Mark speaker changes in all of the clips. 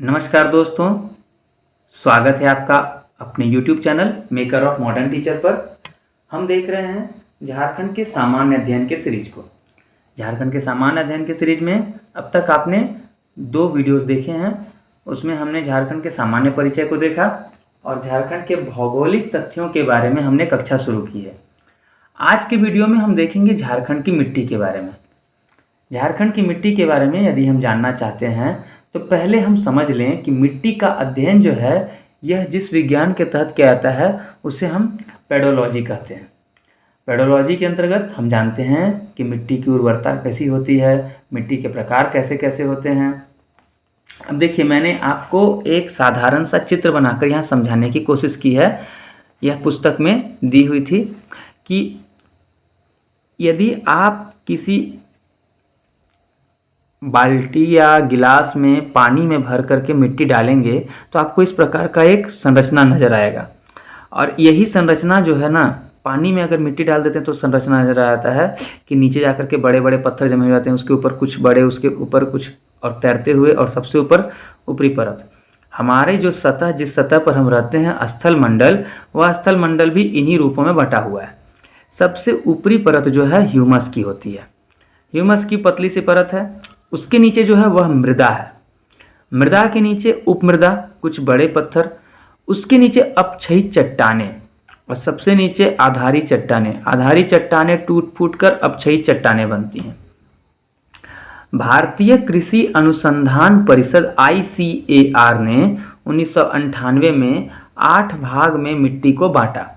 Speaker 1: नमस्कार दोस्तों, स्वागत है आपका अपने YouTube channel maker of modern teacher पर। हम देख रहे हैं झारखंड के सामान्य अध्ययन के सीरीज को। झारखंड के सामान्य अध्ययन के सीरीज में अब तक आपने 2 वीडियोस देखे हैं। उसमें हमने झारखंड के सामान्य परिचय को देखा और झारखंड के भौगोलिक तथ्यों के बारे में हमने कक्षा शुरू की है। आज के वीडियो में हम देखेंगे झारखंड की मिट्टी के बारे में। झारखंड की मिट्टी के बारे में यदि हम जानना चाहते हैं तो पहले हम समझ लें कि मिट्टी का अध्ययन जो है यह जिस विज्ञान के तहत किया जाता है उसे हम पेडोलॉजी कहते हैं। पेडोलॉजी के अंतर्गत हम जानते हैं कि मिट्टी की उर्वरता कैसी होती है, मिट्टी के प्रकार कैसे कैसे होते हैं। अब देखिए, मैंने आपको एक साधारण सा चित्र बनाकर यहाँ समझाने की कोशिश की है। यह पुस्तक में दी हुई थी कि यदि आप किसी बाल्टी या गिलास में पानी में भर करके मिट्टी डालेंगे तो आपको इस प्रकार का एक संरचना नज़र आएगा। और यही संरचना जो है ना, पानी में अगर मिट्टी डाल देते हैं तो संरचना नज़र आता है कि नीचे जाकर के बड़े बड़े पत्थर जमे हो जाते हैं, उसके ऊपर कुछ बड़े, उसके ऊपर कुछ, और तैरते हुए, और सबसे ऊपर ऊपरी परत। हमारे जो सतह, जिस सतह पर हम रहते हैं, स्थल मंडल, वह स्थल मंडल भी इन्हीं रूपों में बटा हुआ है। सबसे ऊपरी परत जो है ह्यूमस की होती है। ह्यूमस की पतली सी परत है। उसके नीचे जो है वह मृदा है। मृदा के नीचे उपमृदा, कुछ बड़े पत्थर, उसके नीचे अपक्षयी चट्टानें, और सबसे नीचे आधारी चट्टानें। आधारी चट्टानें टूट फूट कर अपक्षयी चट्टानें बनती हैं। भारतीय कृषि अनुसंधान परिषद ICAR ने 1998 में 8 भाग में मिट्टी को बांटा।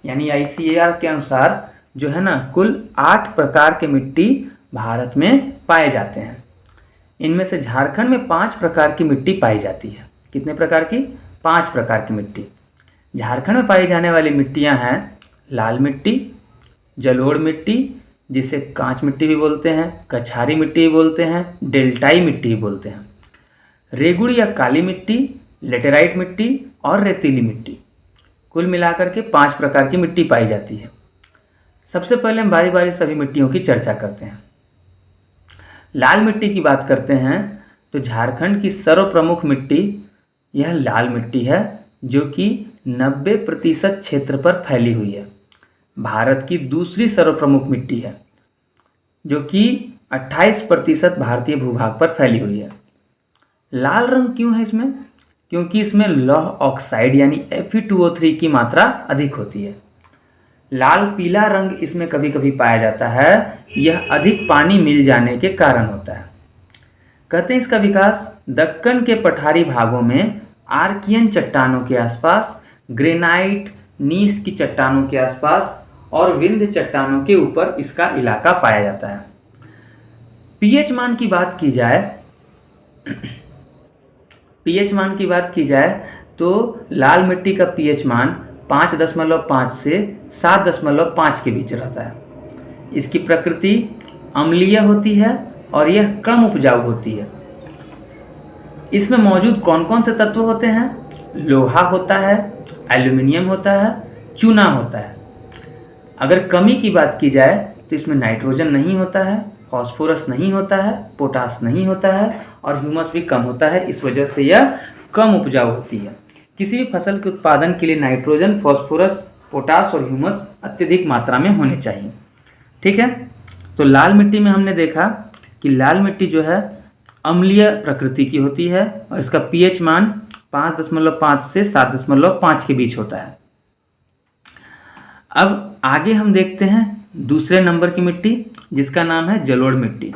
Speaker 1: यानी ICAR के अनुसार जो है ना, कुल 8 प्रकार के मिट्टी भारत में पाए जाते हैं। इनमें से झारखंड में 5 प्रकार की मिट्टी पाई जाती है। कितने प्रकार की? 5 प्रकार की मिट्टी। झारखंड में पाई जाने वाली मिट्टियां हैं लाल मिट्टी, जलोढ़ मिट्टी, जिसे कांच मिट्टी भी बोलते हैं, कछारी मिट्टी भी बोलते हैं, डेल्टाई मिट्टी भी बोलते हैं, रेगुड़ या काली मिट्टी, लेटेराइट मिट्टी और रेतीली मिट्टी। कुल मिलाकर के 5 प्रकार की मिट्टी पाई जाती है। सबसे पहले हम बारी बारी सभी मिट्टियों की चर्चा करते हैं। लाल मिट्टी की बात करते हैं तो झारखंड की सर्वप्रमुख मिट्टी यह लाल मिट्टी है, जो कि 90% क्षेत्र पर फैली हुई है। भारत की दूसरी सर्वप्रमुख मिट्टी है, जो कि 28% भारतीय भूभाग पर फैली हुई है। लाल रंग क्यों है इसमें? क्योंकि इसमें लौह ऑक्साइड यानी Fe2O3 की मात्रा अधिक होती है। लाल पीला रंग इसमें कभी कभी पाया जाता है। यह अधिक पानी मिल जाने के कारण होता है। कहते हैं इसका विकास दक्कन के पठारी भागों में आर्कियन चट्टानों के आसपास, ग्रेनाइट नीस की चट्टानों के आसपास और विंध्य चट्टानों के ऊपर इसका इलाका पाया जाता है। पीएच मान की बात की जाए पीएच मान की बात की जाए तो लाल मिट्टी का पीएच मान 5.5 से 7.5 के बीच रहता है। इसकी प्रकृति अम्लीय होती है और यह कम उपजाऊ होती है। इसमें मौजूद कौन कौन से तत्व होते हैं? लोहा होता है, एल्यूमिनियम होता है, चूना होता है। अगर कमी की बात की जाए तो इसमें नाइट्रोजन नहीं होता है, फास्फोरस नहीं होता है, पोटास नहीं होता है और ह्यूमस भी कम होता है। इस वजह से यह कम उपजाऊ होती है। किसी भी फसल के उत्पादन के लिए नाइट्रोजन, फास्फोरस, पोटास और ह्यूमस अत्यधिक मात्रा में होने चाहिए। ठीक है, तो लाल मिट्टी में हमने देखा कि लाल मिट्टी जो है अम्लीय प्रकृति की होती है और इसका पीएच मान 5.5 से 7.5 के बीच होता है। अब आगे हम देखते हैं दूसरे नंबर की मिट्टी, जिसका नाम है जलोढ़ मिट्टी।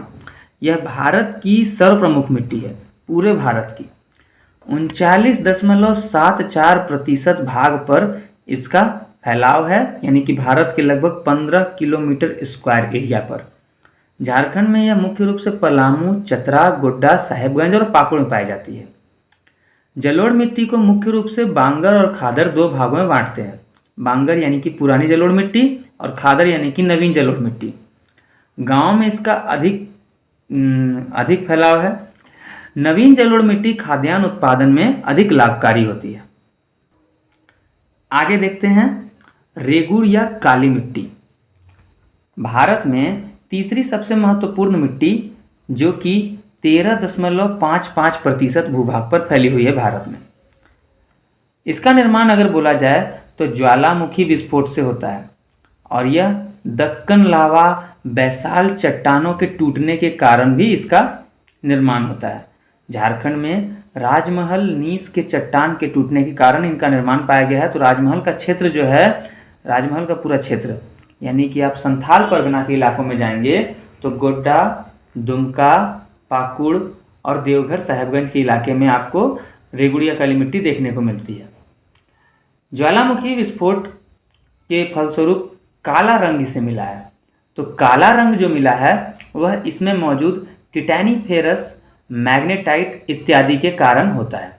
Speaker 1: यह भारत की सर्वप्रमुख मिट्टी है, पूरे भारत की। 39.74% भाग पर इसका फैलाव है, यानी कि भारत के लगभग 15 किलोमीटर स्क्वायर एरिया पर। झारखंड में यह मुख्य रूप से पलामू, चतरा, गोड्डा, साहेबगंज और पाकुड़ में पाई जाती है। जलोढ़ मिट्टी को मुख्य रूप से बांगर और खादर 2 भागों में बांटते हैं। बांगर यानी कि पुरानी जलोढ़ मिट्टी और खादर यानी कि नवीन जलोढ़ मिट्टी। गांव में इसका अधिक फैलाव है। नवीन जलोढ़ मिट्टी खाद्यान्न उत्पादन में अधिक लाभकारी होती है। आगे देखते हैं रेगुड़ या काली मिट्टी। भारत में तीसरी सबसे महत्वपूर्ण मिट्टी, जो कि 13.55% भूभाग पर फैली हुई है भारत में। इसका निर्माण अगर बोला जाए तो ज्वालामुखी विस्फोट से होता है और यह दक्कन लावा बैसाल्ट चट्टानों के टूटने के कारण भी इसका निर्माण होता है। झारखंड में राजमहल नीस के चट्टान के टूटने के कारण इनका निर्माण पाया गया है। तो राजमहल का क्षेत्र जो है, राजमहल का पूरा क्षेत्र, यानी कि आप संथाल परगना के इलाकों में जाएंगे तो गोड्डा, दुमका, पाकुड़ और देवघर साहेबगंज के इलाके में आपको रेगुड़िया काली मिट्टी देखने को मिलती है। ज्वालामुखी विस्फोट के फलस्वरूप काला रंग इसे मिला है। तो काला रंग जो मिला है वह इसमें मौजूद टिटैनिफेरस, मैग्नेटाइट इत्यादि के कारण होता है।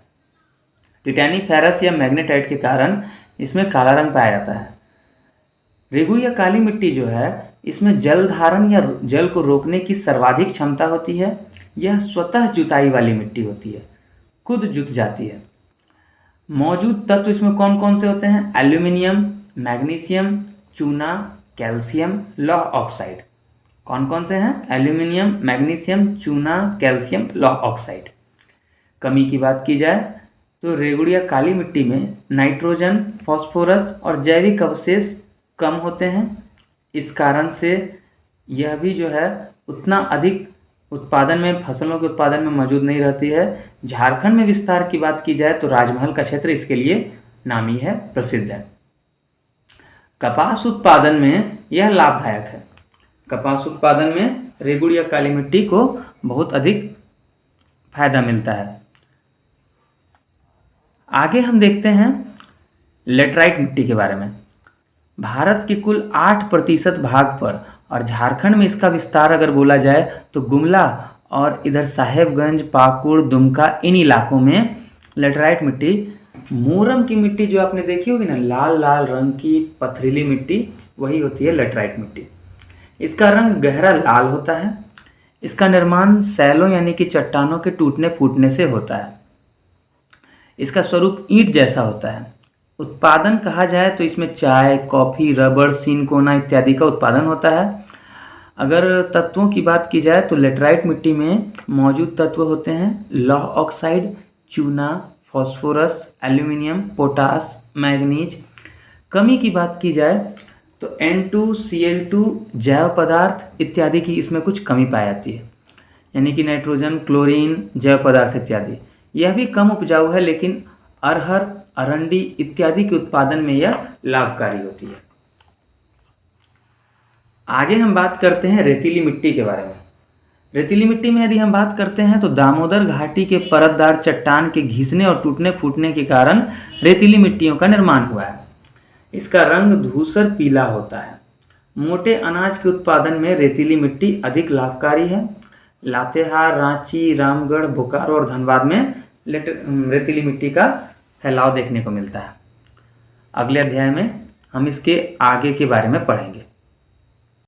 Speaker 1: टिटैनिफेरस या मैग्नेटाइट के कारण इसमें काला रंग पाया जाता है। रेगुड़िया काली मिट्टी जो है इसमें जल धारण या जल को रोकने की सर्वाधिक क्षमता होती है। यह स्वतः जुताई वाली मिट्टी होती है, खुद जुत जाती है। मौजूद तत्व इसमें कौन कौन से होते हैं? एल्यूमिनियम, मैग्नीशियम, चूना, कैल्शियम, लौह ऑक्साइड। कौन कौन से हैं? एल्यूमिनियम, मैग्नीशियम, चूना, कैल्शियम, लौह ऑक्साइड। कमी की बात की जाए तो रेगुड़िया काली मिट्टी में नाइट्रोजन, फास्फोरस और जैविक अवशेष कम होते हैं। इस कारण से यह भी जो है उतना अधिक उत्पादन में, फसलों के उत्पादन में मौजूद नहीं रहती है। झारखंड में विस्तार की बात की जाए तो राजमहल का क्षेत्र इसके लिए नामी है, प्रसिद्ध है। कपास उत्पादन में यह लाभदायक है। कपास उत्पादन में रेगुड़िया काली मिट्टी को बहुत अधिक फायदा मिलता है। आगे हम देखते हैं लेटराइट मिट्टी के बारे में। भारत के कुल 8% भाग पर और झारखंड में इसका विस्तार अगर बोला जाए तो गुमला और इधर साहेबगंज, पाकुड़, दुमका, इन इलाकों में लेटराइट मिट्टी, मोरम की मिट्टी जो आपने देखी होगी ना, लाल लाल रंग की पथरीली मिट्टी, वही होती है लेटराइट मिट्टी। इसका रंग गहरा लाल होता है। इसका निर्माण सैलों यानी कि चट्टानों के टूटने फूटने से होता है। इसका स्वरूप ईंट जैसा होता है। उत्पादन कहा जाए तो इसमें चाय, कॉफ़ी, रबड़, सिनकोना इत्यादि का उत्पादन होता है। अगर तत्वों की बात की जाए तो लेटराइट मिट्टी में मौजूद तत्व होते हैं लौह ऑक्साइड, चूना, फास्फोरस, एल्यूमिनियम, पोटास, मैग्नीज। कमी की बात की जाए तो N2Cl2 जैव पदार्थ इत्यादि की इसमें कुछ कमी पाई जाती है, यानी कि नाइट्रोजन, क्लोरीन, जैव पदार्थ इत्यादि। यह भी कम उपजाऊ है, लेकिन अरहर, अरंडी इत्यादि के उत्पादन में यह लाभकारी होती है। आगे हम बात करते हैं रेतीली मिट्टी के बारे में। रेतीली मिट्टी में यदि हम बात करते हैं तो दामोदर घाटी के परतदार चट्टान के घिसने और टूटने फूटने के कारण रेतीली मिट्टियों का निर्माण हुआ है। इसका रंग धूसर पीला होता है। मोटे अनाज के उत्पादन में रेतीली मिट्टी अधिक लाभकारी है। लातेहार, रांची, रामगढ़, बोकारो और धनबाद में रेतीली मिट्टी का फैलाव देखने को मिलता है। अगले अध्याय में हम इसके आगे के बारे में पढ़ेंगे।